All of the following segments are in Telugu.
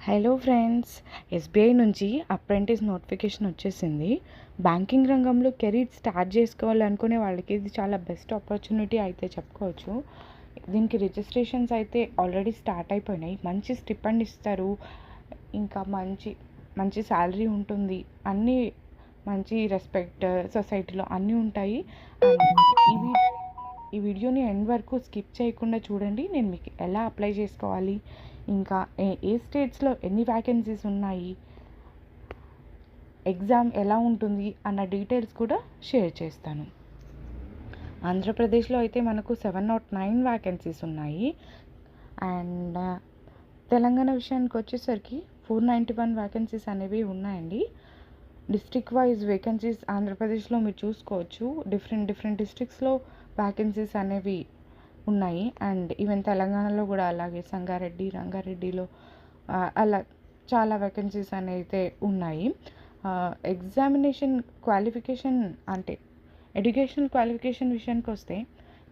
హలో ఫ్రెండ్స్, ఎస్బీఐ నుంచి అప్రెంటిస్ నోటిఫికేషన్ వచ్చేసింది. బ్యాంకింగ్ రంగంలో కెరీర్ స్టార్ట్ చేసుకోవాలనుకునే వాళ్ళకి ఇది చాలా బెస్ట్ ఆపర్చునిటీ అయితే చెప్పుకోవచ్చు. దీనికి రిజిస్ట్రేషన్స్ అయితే ఆల్రెడీ స్టార్ట్ అయిపోయినాయి. మంచి స్టిపెండ్ ఇస్తారు, ఇంకా మంచి మంచి శాలరీ ఉంటుంది, అన్నీ మంచి రెస్పెక్ట్ సొసైటీలో అన్నీ ఉంటాయి. ఈ వీడియోని ఎండ్ వరకు స్కిప్ చేయకుండా చూడండి. నేను మీకు ఎలా అప్లై చేసుకోవాలి, ఇంకా ఏ స్టేట్స్లో ఎన్ని వ్యాకెన్సీస్ ఉన్నాయి, ఎగ్జామ్ ఎలా ఉంటుంది అన్న డీటెయిల్స్ కూడా షేర్ చేస్తాను. ఆంధ్రప్రదేశ్లో అయితే మనకు 709 వ్యాకెన్సీస్ ఉన్నాయి. అండ్ తెలంగాణ విషయానికి వచ్చేసరికి 491 వ్యాకెన్సీస్ అనేవి ఉన్నాయండి. డిస్ట్రిక్ట్ వైజ్ వేకెన్సీస్ ఆంధ్రప్రదేశ్లో మీరు చూసుకోవచ్చు. డిఫరెంట్ డిస్ట్రిక్ట్స్లో వ్యాకెన్సీస్ అనేవి ఉన్నాయి. అండ్ ఈవెన్ తెలంగాణలో కూడా అలాగే సంగారెడ్డి, రంగారెడ్డిలో అలా చాలా వేకెన్సీస్ అయితే ఉన్నాయి. ఎగ్జామినేషన్ క్వాలిఫికేషన్ అంటే ఎడ్యుకేషనల్ క్వాలిఫికేషన్ విషయానికి వస్తే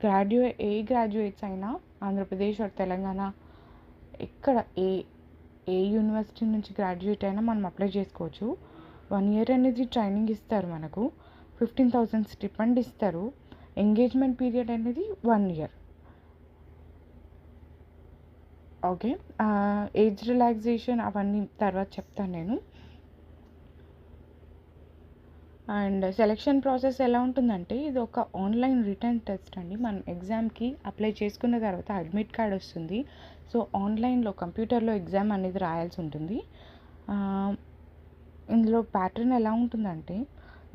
గ్రాడ్యుయేట్స్ అయినా ఆంధ్రప్రదేశ్ ఆర్ తెలంగాణ ఎక్కడ ఏ యూనివర్సిటీ నుంచి గ్రాడ్యుయేట్ అయినా మనం అప్లై చేసుకోవచ్చు. 1 year అనేది ట్రైనింగ్ ఇస్తారు, మనకు 15,000 స్టిపెండ్ ఇస్తారు. ఎంగేజ్మెంట్ పీరియడ్ అనేది 1 year. ఓకే, ఏజ్ రిలాక్సేషన్ అవన్నీ తర్వాత చెప్తాను నేను. అండ్ సెలెక్షన్ ప్రాసెస్ ఎలా ఉంటుందంటే, ఇది ఒక ఆన్లైన్ రిటర్న్ టెస్ట్ అండి. మనం ఎగ్జామ్కి అప్లై చేసుకున్న తర్వాత అడ్మిట్ కార్డ్ వస్తుంది. సో ఆన్లైన్లో కంప్యూటర్లో ఎగ్జామ్ అనేది రాయాల్సి ఉంటుంది. ఇందులో ప్యాటర్న్ ఎలా ఉంటుందంటే,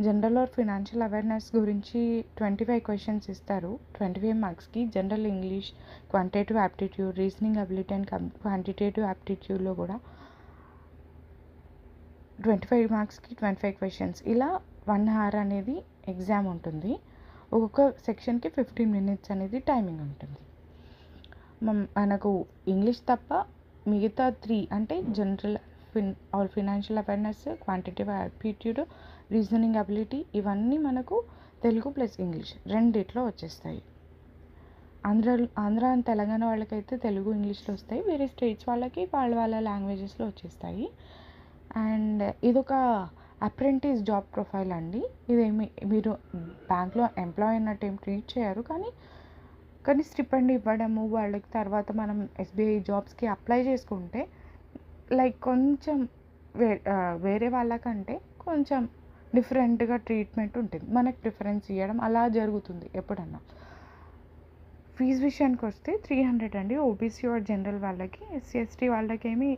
జనరల్ ఆర్ ఫినాన్షియల్ అవేర్నెస్ గురించి 25 క్వశ్చన్స్ ఇస్తారు. 25 మార్క్స్కి. General English, quantitative aptitude, reasoning ability and quantitative యాప్టిట్యూడ్లో కూడా 25 మార్క్స్కి 25 క్వశ్చన్స్. ఇలా 1 hour అనేది ఎగ్జామ్ ఉంటుంది. ఒక్కొక్క సెక్షన్కి 15 minutes అనేది టైమింగ్ ఉంటుంది. మనకు ఇంగ్లీష్ తప్ప మిగతా 3 అంటే general financial awareness, quantitative aptitude, reasoning ability ఇవన్నీ మనకు తెలుగు ప్లస్ ఇంగ్లీష్ రెండిట్లో వచ్చేస్తాయి. ఆంధ్ర అండ్ తెలంగాణ వాళ్ళకైతే తెలుగు ఇంగ్లీష్లో వస్తాయి. వేరే స్టేట్స్ వాళ్ళకి వాళ్ళ లాంగ్వేజెస్లో వచ్చేస్తాయి. అండ్ ఇదొక అప్రెంటిస్ జాబ్ ప్రొఫైల్ అండి. ఇదేమి మీరు బ్యాంక్లో ఎంప్లాయ్ అన్నట్టు ఏం ట్రీట్ చేయరు, కానీ స్టిపెండ్ ఇవ్వడము వాళ్ళకి. తర్వాత మనం ఎస్బీఐ జాబ్స్కి అప్లై చేసుకుంటే లైక్ కొంచెం వేరే వాళ్ళకంటే కొంచెం డిఫరెంట్గా ట్రీట్మెంట్ ఉంటుంది. మనకు ప్రిఫరెన్స్ ఇవ్వడం అలా జరుగుతుంది ఎప్పుడన్నా. ఫీజు విషయానికి వస్తే 300 అండి. ఓబీసీ ఆర్ జనరల్ వాళ్ళకి. ఎస్సీ ఎస్టీ వాళ్ళకి ఏమి